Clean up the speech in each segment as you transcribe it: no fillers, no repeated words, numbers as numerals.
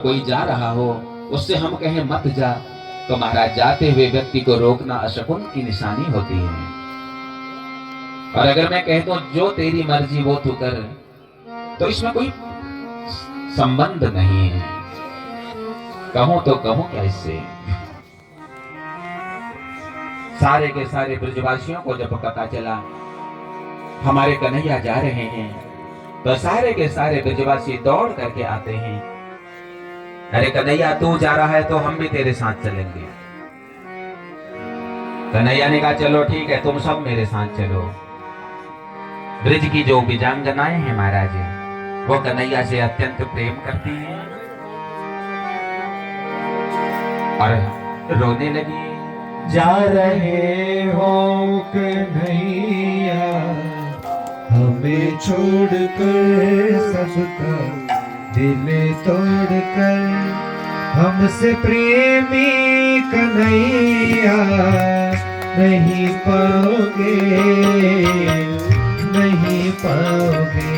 कोई जा रहा हो उससे हम कहें मत जा, तो महाराज जाते हुए व्यक्ति को रोकना अशकुन की निशानी होती है। और अगर मैं कह दूं जो तेरी मर्जी वो तू कर, तो इसमें कोई संबंध नहीं है। कहूं तो कहूं क्या इससे? सारे के सारे ब्रजवासियों को जब पता चला हमारे कन्हैया जा रहे हैं, तो सारे के सारे ब्रजवासी दौड़ करके आते हैं। अरे कन्हैया तू जा रहा है तो हम भी तेरे साथ चलेंगे। कन्हैया ने कहा चलो ठीक है, तुम सब मेरे साथ चलो। ब्रज की जो बीजांगनाएं हैं महाराज, वो कन्हैया से अत्यंत प्रेम करती हैं और रोने लगी। जा रहे हो कन्हैया हमें छोड़कर, सबका दिल तोड़कर, हमसे प्रेमी कन्हैया नहीं पाओगे, नहीं पाओगे।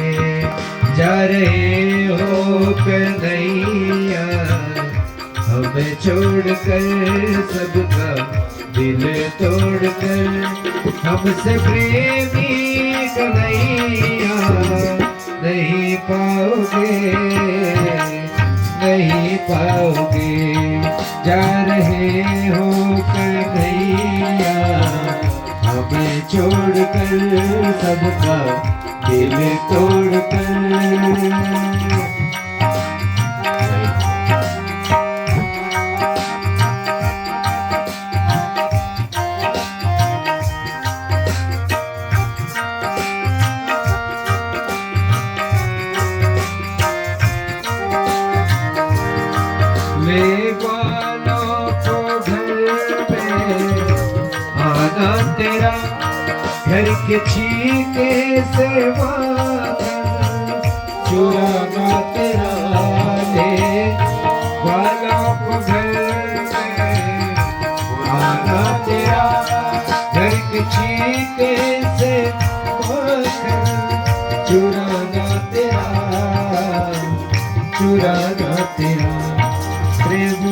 जा रहे हो कन्हैया हमें छोड़कर, सबका दिल तोड़कर, हमसे प्रेमी कन्हैया नहीं पाओगे, नहीं पाओगे। जा रहे हो कन्हैया हमें छोड़कर, सबका दिल तोड़कर। ले वालों को घर पे आना तेरा, घर के छीके से चुराना तेरा। ले वालों को घर पे आना तेरा, घर के छीके से चुराना तेरा, चुराना तेरा। प्रेम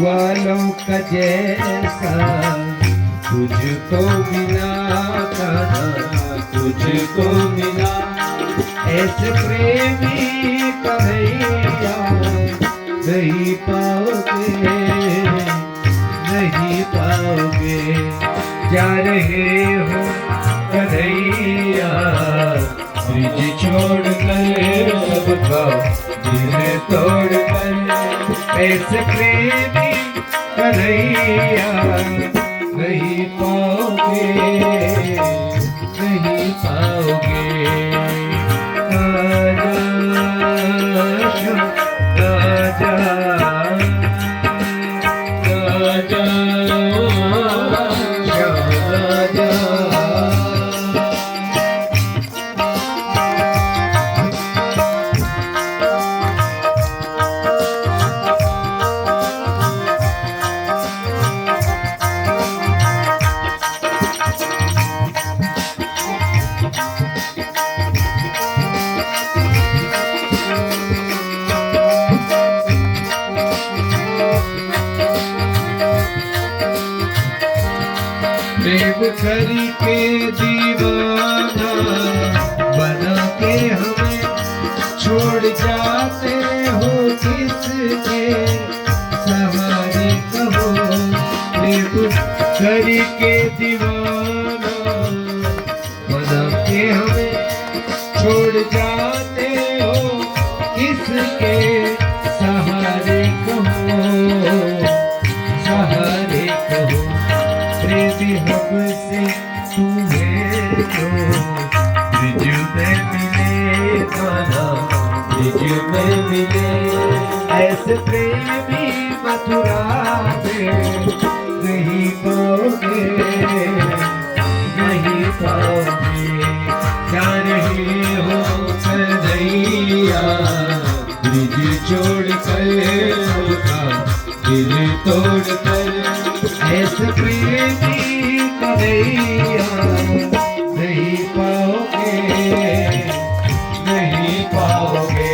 वालों का जैसा तुझको मिला, तुझको मिला। ऐसे प्रेमी कन्हैया नहीं पाओगे, नहीं पाओगे। जा रहे हो कन्हैया ब्रिज छोड़कर, सबका दिल तोड़कर। ऐसे प्रेमी कन्हैया नहीं पाओगे, नहीं पाओगे। राजा राजा राजा प्रेम करके दीवाना बना के हमें छोड़ जाते हो, किसके सहारे कहो। प्रेम करके दीवाना बना के हमें छोड़ जाते हो, किसके सहारे कहो, सहारे कहो। प्रेमी हमसे तुम्हें तो ब्रिज में मिले, गाना ब्रिज में मिले। ऐसे प्रेमी मथुरा में नहीं पाओगे, नहीं पाओगे। जा रहे हो कन्हैया ब्रिज छोड़कर, दिल तोड़कर। ऐसे प्रेमी कन्हैया नहीं पाओगे, नहीं पाओगे।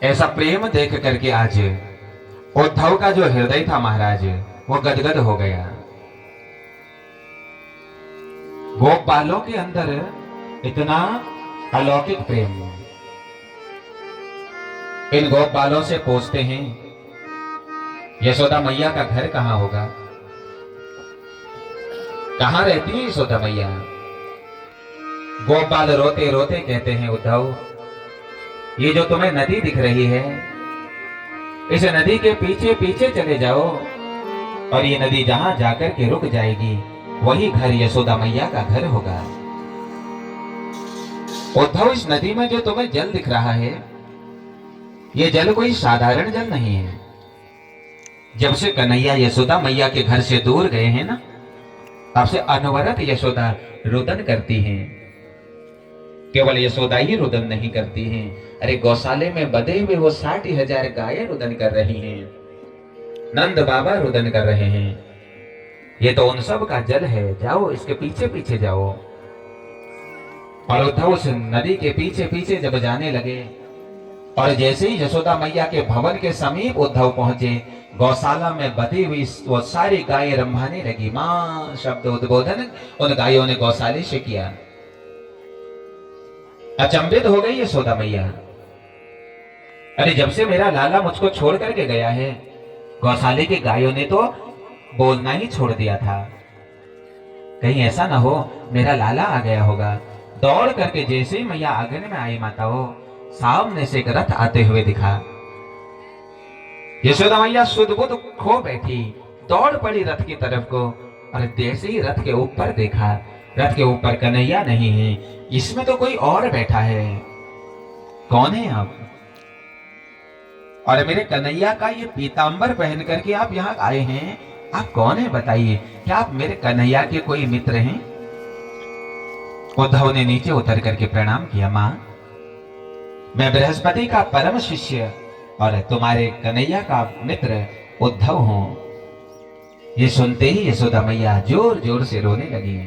ऐसा प्रेम देख करके आज उद्धव का जो हृदय था महाराज वो गदगद हो गया। गोप बालों के अंदर इतना अलौकिक प्रेम। इन गोप बालों से पूछते हैं यशोदा मैया का घर कहां होगा, कहां रहती है यशोदा मैया। गोप बाल रोते रोते कहते हैं उद्धव, ये जो तुम्हें नदी दिख रही है, इस नदी के पीछे पीछे चले जाओ और ये नदी जहां जाकर के रुक जाएगी वही घर यशोदा मैया का घर होगा। उद्धव, इस नदी में जो तुम्हें जल दिख रहा है, ये जल कोई साधारण जल नहीं है। जब से कन्हैया यशोदा मैया के घर से दूर गए हैं ना, तब से अनवरत यशोदा रुदन करती हैं। केवल यशोदा ही रुदन नहीं करती हैं, अरे गौशाले में बंधे हुए वो 60,000 गायें रुदन कर रही हैं, नंद बाबा रुदन कर रहे हैं। ये तो उन सब का जल है, जाओ इसके पीछे पीछे जाओ। और उद्धव उस नदी के पीछे पीछे जब जाने लगे और जैसे ही यशोदा मैया के भवन के समीप उद्धव पहुंचे, गौशाला में बधी हुई वो सारी गायें रंभाने लगी। मां शब्द उद्बोधन उन गायों ने गौशाले से किया। अचंभित हो गई यशोदा मैया, अरे जब से मेरा लाला मुझको छोड़ करके गया है, गौशाले की गायों ने तो बोलना ही छोड़ दिया था। कहीं ऐसा ना हो मेरा लाला आ गया होगा। दौड़ करके जैसे ही मैया आंगन में आई, माता हो सामने से एक रथ आते हुए दिखा। यशोदा मैया सुध बुध खो बैठी, दौड़ पड़ी रथ की तरफ को और जैसे ही रथ के ऊपर देखा, रथ के ऊपर कन्हैया नहीं है, इसमें तो कोई और बैठा है। कौन है आप? और मेरे कन्हैया का ये पीतांबर पहन करके आप यहाँ आए हैं, आप कौन है बताइए? क्या आप मेरे कन्हैया के कोई मित्र हैं? उद्धव ने नीचे उतर करके प्रणाम किया। मां, मैं बृहस्पति का परम शिष्य और तुम्हारे कन्हैया का मित्र उद्धव हूं। ये सुनते ही यशोदा मैया जोर जोर से रोने लगी।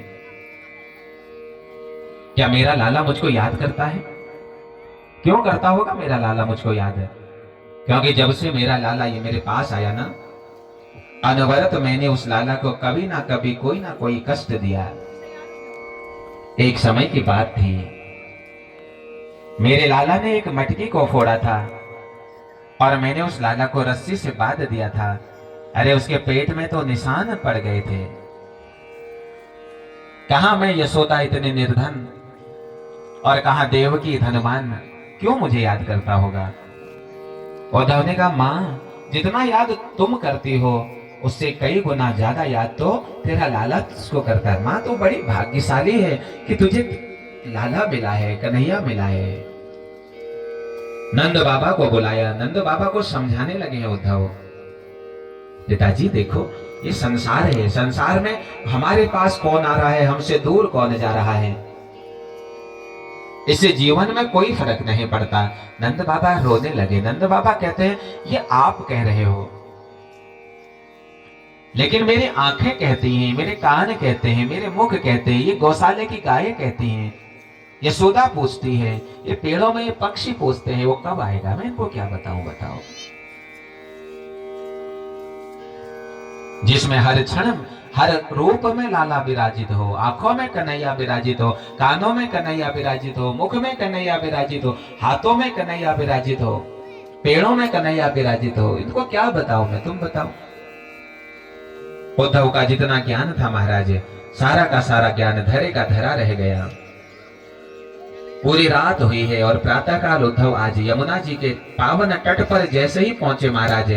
क्या मेरा लाला मुझको याद करता है? क्यों करता होगा मेरा लाला मुझको याद है? क्योंकि जब से मेरा लाला ये मेरे पास आया ना, अनवरत मैंने उस लाला को कभी ना कभी कोई ना कोई कष्ट दिया। एक समय की बात थी, मेरे लाला ने एक मटकी को फोड़ा था और मैंने उस लाला को रस्सी से बांध दिया था। अरे उसके पेट में तो निशान पड़ गए थे। कहां मैं यशोदा इतने निर्धन और कहां देवकी धनवान, क्यों मुझे याद करता होगा? उद्धव ने कहा, मां जितना याद तुम करती हो उससे कई गुना ज्यादा याद तो तेरा लाला तुझको करता है। मां तो बड़ी भाग्यशाली है कि तुझे लाला मिला है, कन्हैया मिला है। नंद बाबा को बुलाया, नंद बाबा को समझाने लगे हैं उद्धव, पिताजी देखो ये संसार है, संसार में हमारे पास कौन आ रहा है, हमसे दूर कौन जा रहा है, इससे जीवन में कोई फर्क नहीं पड़ता। नंद बाबा रोने लगे। नंद बाबा कहते हैं, ये आप कह रहे हो, लेकिन मेरी आंखें कहती हैं, मेरे कान कहते हैं, मेरे मुख कहते हैं, ये गौशाले की गायें कहती हैं, यशोदा पूछती है, ये पेड़ों में ये पक्षी पूछते हैं, वो कब आएगा? मैं इनको क्या बताऊं? बताओ। जिसमें हर क्षण हर रूप में लाला विराजित हो, आंखों में कन्हैया विराजित हो, कानों में कन्हैया विराजित हो, मुख में कन्हैया विराजित हो, हाथों में कन्हैया विराजित हो, पेड़ों में कन्हैया विराजित हो, इनको क्या बताऊं मैं? तुम बताओ। उद्धव का जितना ज्ञान था महाराज, सारा का सारा ज्ञान धरे का धरा रह गया। पूरी रात हुई है और प्रातःकाल उद्धव आज यमुना जी के पावन तट पर जैसे ही पहुंचे महाराज,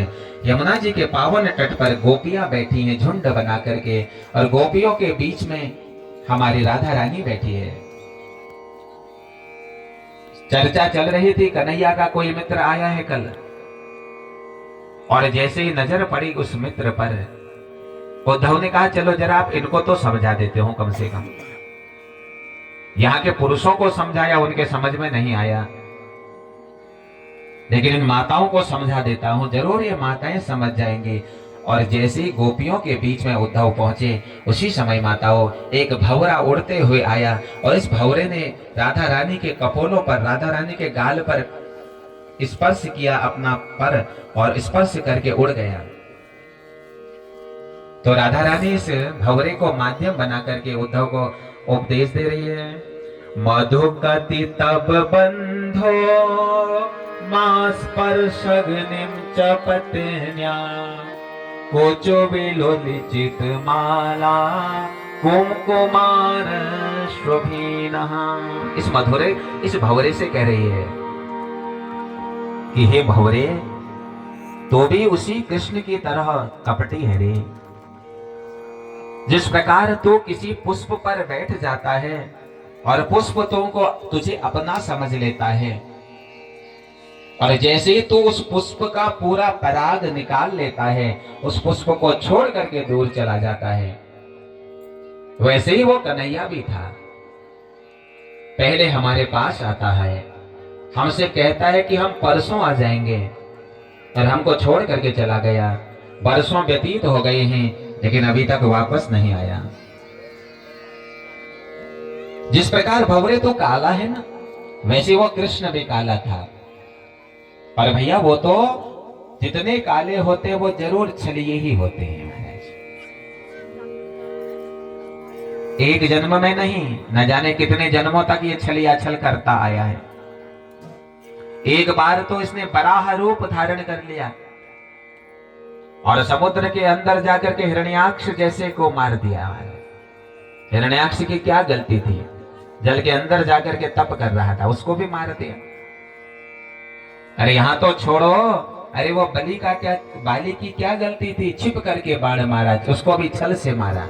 यमुना जी के पावन तट पर गोपियां बैठी हैं झुंड बना करके, और गोपियों के बीच में हमारी राधा रानी बैठी है। चर्चा चल रही थी, कन्हैया का कोई मित्र आया है कल, और जैसे ही नजर पड़ी उस मित्र पर, उद्धव ने कहा चलो जरा आप इनको तो समझा देते हो कम से कम। यहाँ के पुरुषों को समझाया, उनके समझ में नहीं आया, लेकिन इन माताओं को समझा देता हूं, जरूर ये माताएं समझ जाएंगी। और जैसे ही गोपियों के बीच में उद्धव पहुंचे, उसी समय माताओं एक भंवरा उड़ते हुए आया, और इस भंवरे ने राधा रानी के कपोलों पर, राधा रानी के गाल पर स्पर्श किया अपना पर और स्पर्श करके उड़ गया। तो राधा रानी इस भंवरे को माध्यम बना करके उद्धव को उपदेश दे रही है। मधुकति तब बंधो मां स्पर्शग्निम चपतन्या कोचो विलोलिचित माला कुमकुमार शोभीनः। इस भंवरे से कह रही है कि हे भंवरे, तो भी उसी कृष्ण की तरह कपटी है रे। जिस प्रकार तू किसी पुष्प पर बैठ जाता है और पुष्प तुझे अपना समझ लेता है, और जैसे ही तू उस पुष्प का पूरा पराग निकाल लेता है, उस पुष्प को छोड़ करके दूर चला जाता है, वैसे ही वो कन्हैया भी था। पहले हमारे पास आता है, हमसे कहता है कि हम परसों आ जाएंगे, और हमको छोड़ करके चला गया। बरसों व्यतीत हो गए हैं, लेकिन अभी तक वापस नहीं आया। जिस प्रकार भंवरे तो काला है ना, वैसे वो कृष्ण भी काला था। और भैया वो तो जितने काले होते वो जरूर छलिए ही होते हैं महाराज। एक जन्म में नहीं, न जाने कितने जन्मों तक ये छलिया छल करता आया है। एक बार तो इसने बराह रूप धारण कर लिया और समुद्र के अंदर जाकर के हिरण्याक्ष जैसे को मार दिया। हिरण्याक्ष की क्या गलती थी? जल के अंदर जाकर के तप कर रहा था, उसको भी मार दिया। अरे यहां तो छोड़ो, अरे वो बाली की क्या गलती थी? छिप करके बाण मारा, उसको भी छल से मारा।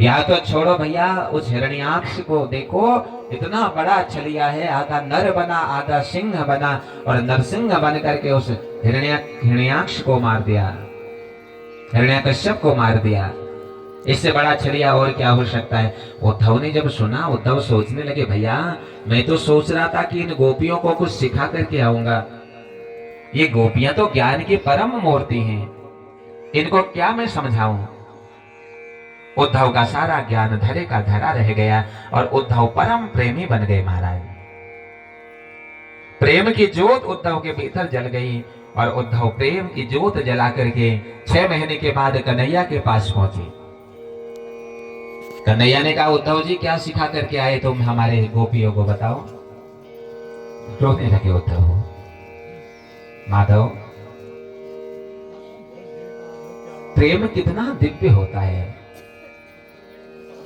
या तो छोड़ो भैया, उस हिरण्याक्ष को देखो, इतना बड़ा छलिया है, आधा नर बना आधा सिंह बना, और नरसिंह बन करके उस हिरण्याक्ष को मार दिया, हिरण्याकश्यप को मार दिया। इससे बड़ा छलिया और क्या हो सकता है? उद्धव ने जब सुना, उद्धव सोचने लगे, भैया मैं तो सोच रहा था कि इन गोपियों को कुछ सिखा करके आऊंगा। ये गोपियां तो ज्ञान की परम मूर्ति हैं, इनको क्या मैं समझाऊं? उद्धव का सारा ज्ञान धरे का धरा रह गया और उद्धव परम प्रेमी बन गए महाराज। प्रेम की ज्योत उद्धव के भीतर जल गई और उद्धव प्रेम की ज्योत जला करके 6 महीने के बाद कन्हैया के पास पहुंचे। कन्हैया ने कहा, उद्धव जी क्या सिखा करके आए तुम हमारे गोपियों को, बताओ। रोने लगे उद्धव। माधव, प्रेम कितना दिव्य होता है,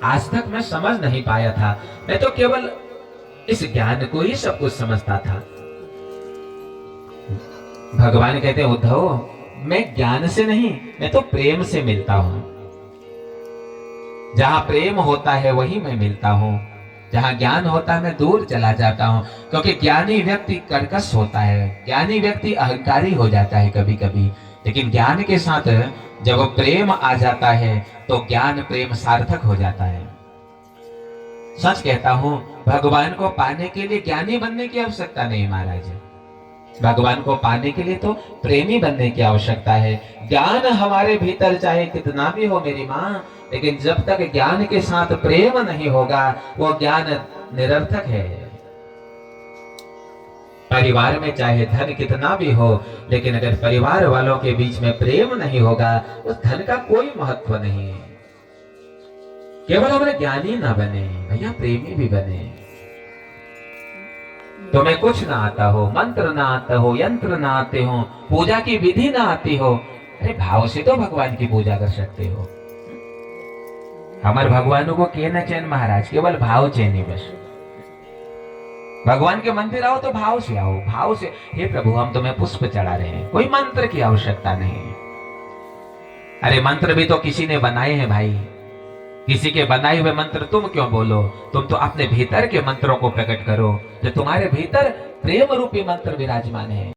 आज तक मैं समझ नहीं पाया था। मैं तो केवल इस ज्ञान को ही सब कुछ समझता था। भगवान कहते हैं, उद्धव मैं ज्ञान से नहीं, मैं तो प्रेम से मिलता हूं। जहां प्रेम होता है वही मैं मिलता हूं, जहां ज्ञान होता है मैं दूर चला जाता हूं। क्योंकि ज्ञानी व्यक्ति कर्कश होता है, ज्ञानी व्यक्ति अहंकारी हो जाता है कभी कभी, लेकिन ज्ञान के साथ जब प्रेम आ जाता है तो ज्ञान प्रेम सार्थक हो जाता है। सच कहता हूं, भगवान को पाने के लिए ज्ञानी बनने की आवश्यकता नहीं महाराज। भगवान को पाने के लिए तो प्रेमी बनने की आवश्यकता है। ज्ञान हमारे भीतर चाहे कितना भी हो मेरी माँ, लेकिन जब तक ज्ञान के साथ प्रेम नहीं होगा वो ज्ञान निरर्थक है। परिवार में चाहे धन कितना भी हो, लेकिन अगर परिवार वालों के बीच में प्रेम नहीं होगा, उस धन का कोई महत्व नहीं है। केवल हमारे ज्ञानी ना बने भैया, प्रेमी भी बने। तुम्हें कुछ ना आता हो, मंत्र ना आता हो, यंत्र ना आते हो, पूजा की विधि ना आती हो, अरे भाव से तो भगवान की पूजा कर सकते हो। हमारे भगवानों को के न चैन महाराज, केवल भाव चैनी बस। भगवान के मंदिर आओ तो भाव से आओ, भाव से, हे प्रभु हम तुम्हें पुष्प चढ़ा रहे हैं, कोई मंत्र की आवश्यकता नहीं। अरे मंत्र भी तो किसी ने बनाए हैं भाई, किसी के बनाए हुए मंत्र तुम क्यों बोलो? तुम तो अपने भीतर के मंत्रों को प्रकट करो, जो तुम्हारे भीतर प्रेम रूपी मंत्र विराजमान है।